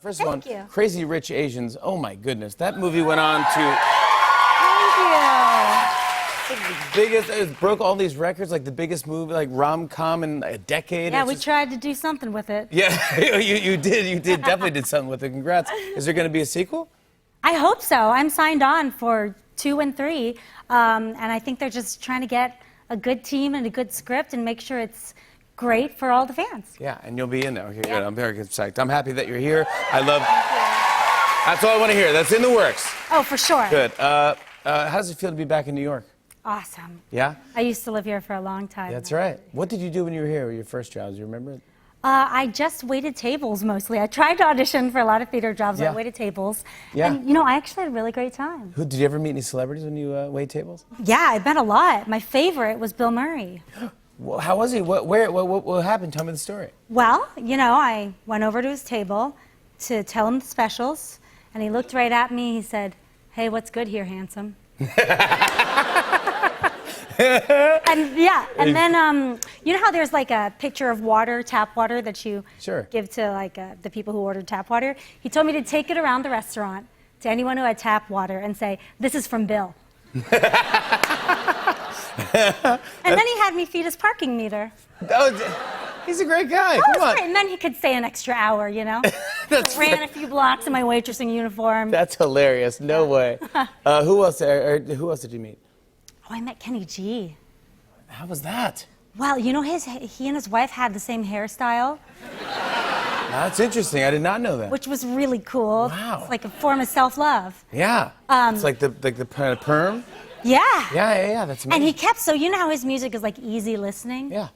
First Thank one, you. Crazy Rich Asians. Oh my goodness, that movie went on to Thank biggest. It broke all these records, like the biggest movie, like rom-com in a decade. you. Yeah, It's we just- tried to do something with it. Yeah, you did, definitely did something with it. Congrats. Is there going to be a sequel? I hope so. I'm signed on for 2 and 3, and I think they're just trying to get a good team and a good script and make sure it's great for all the fans. Yeah, and you'll be in there. Okay, Yeah. good. I'm very psyched. I'm happy that you're here. I love. That's all I want to hear. That's in the works. Oh, for sure. Good. How does it feel to be back in New York? Awesome. Yeah. I used to live here for a long time. That's right. What did you do when you were here? Your first job? Do you remember? I just waited tables mostly. I tried to audition for a lot of theater jobs. Yeah. I waited tables. Yeah. And, I actually had a really great time. Did you ever meet any celebrities when you wait tables? Yeah, I met a lot. My favorite was Bill Murray. Well, how was he? What happened? Tell me the story. Well, I went over to his table to tell him the specials, and he looked right at me. He said, "Hey, what's good here, handsome?" and then you know how there's like a pitcher of water, tap water, that you Sure. give to like the people who ordered tap water? He told me to take it around the restaurant to anyone who had tap water and say, "This is from Bill." And then he had me feed his parking meter. He's a great guy. That Come was on. great. And then he could stay an extra hour, That's Ran a few blocks in my waitressing uniform. That's hilarious. No way. Who else? Who else did you meet? Oh, I met Kenny G. How was that? Well, he and his wife had the same hairstyle, That's interesting. I did not know that. which was really cool. Wow. It's like a form of self-love. Yeah. It's like the kind of perm. Yeah. Yeah. That's amazing. And he kept, so you know how his music is like easy listening? Yeah.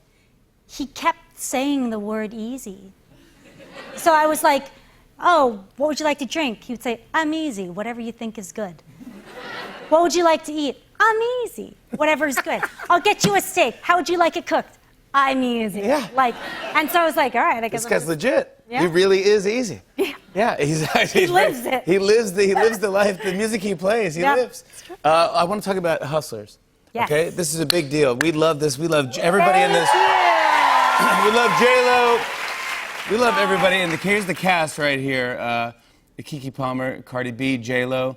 He kept saying the word easy. So I was like, "Oh, what would you like to drink?" He would say, "I'm easy, whatever you think is good." "What would you like to eat?" "I'm easy, whatever is good." "I'll get you a steak. How would you like it cooked?" "I'm easy." Yeah. And so I was like, all right, I guess. This guy's legit. Yeah. He really is easy. Yeah. Yeah, He lives it. He lives the life, the music he plays. He Yeah. lives. I want to talk about Hustlers. Yes. Okay, this is a big deal. We love this. We love everybody in this. We love J-Lo. We love everybody in the. Here's the cast right here. Keke Palmer, Cardi B, J-Lo,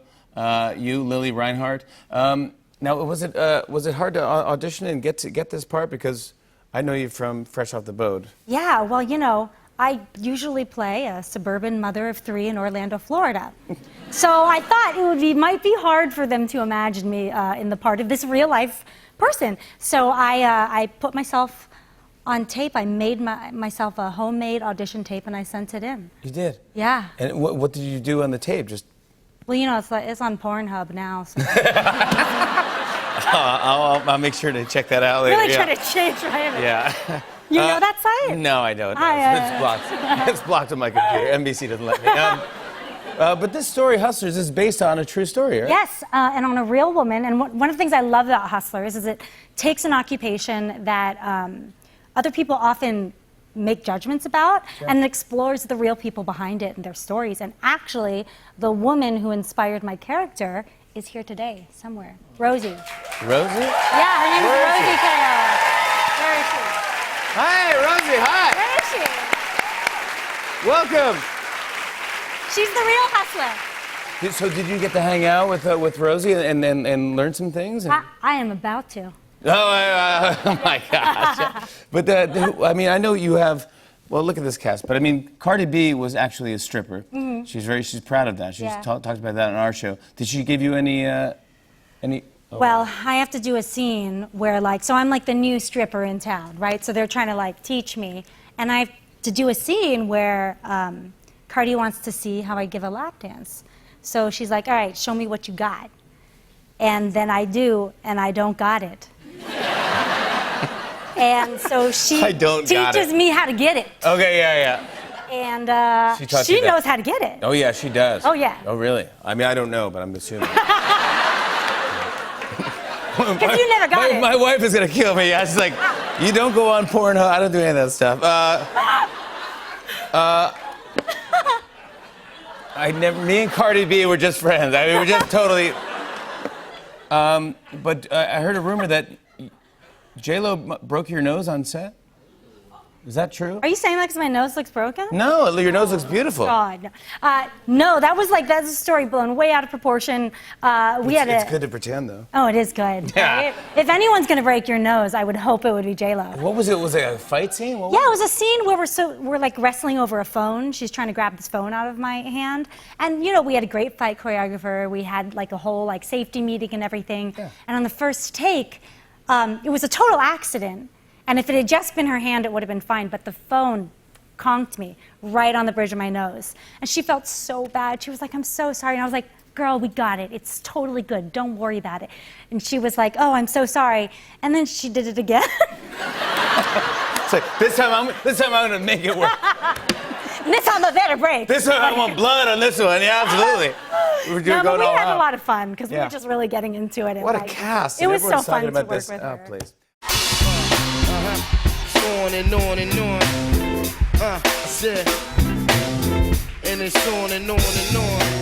you, Lily Reinhart. Now, was it hard to audition and get this part, because I know you from Fresh Off the Boat? Yeah, well, I usually play a suburban mother of 3 in Orlando, Florida. So I thought might be hard for them to imagine me in the part of this real life person. So I put myself on tape. I made myself a homemade audition tape and I sent it in. You did? Yeah. And what did you do on the tape? Just. Well, it's on Pornhub now. So I'll make sure to check that out later. really yeah. try to change my Yeah. You know that site? No, I don't. Hi, It's blocked. It's blocked on my computer. NBC doesn't let me. But this story, Hustlers, is based on a true story, right? Yes, and on a real woman. And one of the things I love about Hustlers is it takes an occupation that other people often make judgments about, and explores the real people behind it and their stories. And actually, the woman who inspired my character is here today, somewhere. Rosie. Rosie? Yeah, her name Where is is Rosie Carroll. Where is she? Hi, Rosie. Hi. Where is she? Welcome. She's the real hustler. So did you get to hang out with Rosie and learn some things? I am about to. Oh my gosh. But I know you have. Well, look at this cast. But I mean, Cardi B was actually a stripper. Mm-hmm. She's proud of that. She's talked about that on our show. Did she give you any? Oh. Well, I have to do a scene where, so I'm like the new stripper in town, right? So they're trying to teach me, and I have to do a scene where Cardi wants to see how I give a lap dance. So she's like, "All right, show me what you got," and then I do, and I don't got it. And so she teaches me how to get it. Okay, yeah. And she knows how to get it. Oh yeah, she does. Oh yeah. Oh really? I mean, I don't know, but I'm assuming. Because you never got it. My wife is gonna kill me. She's like, "You don't go on Pornhub. I don't do any of that stuff." Me and Cardi B were just friends. I mean, we're just totally. But I heard a rumor that J-Lo broke your nose on set. Is that true? Are you saying that because my nose looks broken? No, your nose looks beautiful. God, no, that's a story blown way out of proportion. It's good to pretend, though. Oh, it is good. Yeah. Right? If anyone's gonna break your nose, I would hope it would be J-Lo. What was it? Was it a fight scene? What Yeah, it was a scene where we're like wrestling over a phone. She's trying to grab this phone out of my hand, and you know we had a great fight choreographer. We had like a whole like safety meeting and everything. Yeah. And on the first take, it was a total accident. And if it had just been her hand, it would have been fine. But the phone conked me right on the bridge of my nose, and she felt so bad. She was like, "I'm so sorry," and I was like, "Girl, we got it. It's totally good. Don't worry about it." And she was like, "Oh, I'm so sorry." And then she did it again. It's like, this time I'm gonna make it work. This time I better break. This time I want blood on this one. Yeah, absolutely. No, but we all had out. a lot of fun because we Yeah. were just really getting into it. And What a like, cast. It and was so everyone's fun talking to about work this. with Oh, her. please. On and on and on. I said, and it's on and on and on.